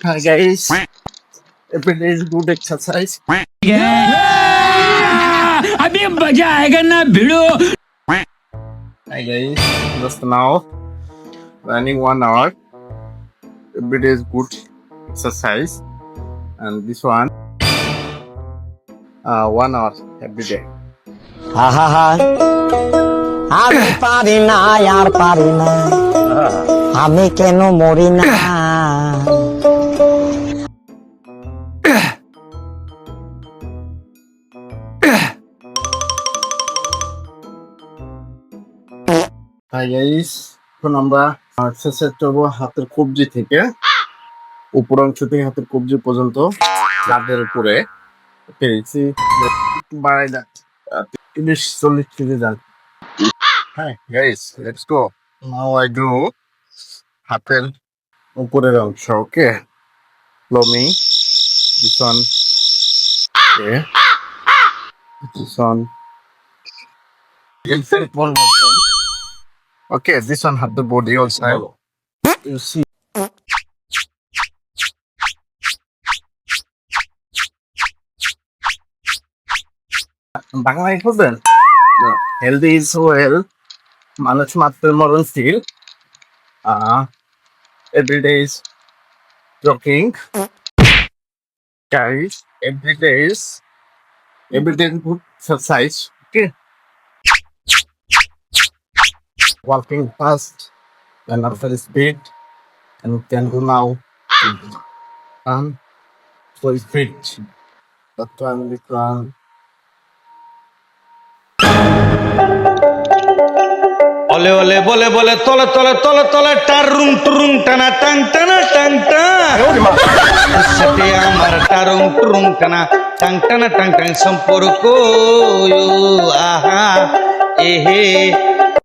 Hi guys, every day is good exercise. अभी मजा आएगा ना भिड़ो. Hi guys, just now running 1 hour. Every day is good exercise, and this one 1 hour every day. আমি পারি না আর পারি না আমি কেন মরি না Hi guys, এখন আমরা এক্সারসাইজ করবো হাতের কবজি থেকে উপর অংশ থেকে হাতের কবজি পর্যন্ত কাঁধের উপরে পেরেছি বাড়াই না 30-40 কেজি যান। Hi guys, let's go. Now I do হাতের উপরের অংশ, okay? Follow me. This one. Okay. This one. Okay, this one have the body also. You see. বাংলায় করবেন? Healthy is well. মানুষ মাত্র মরণশীল। Every day is jogging. Guys, every day is good exercise. Okay. Walking fast and after the speed and can do now. So it's fit. That one we can. ওলে ওলে বলে বলে তলে তলে তলে তলে টারুং টুরুং টানা টাং টানা টাং টাং সাথে আমার টারুং টুরুং টানা টাং টানা টাং টাং সম্পর্ক আহা এহে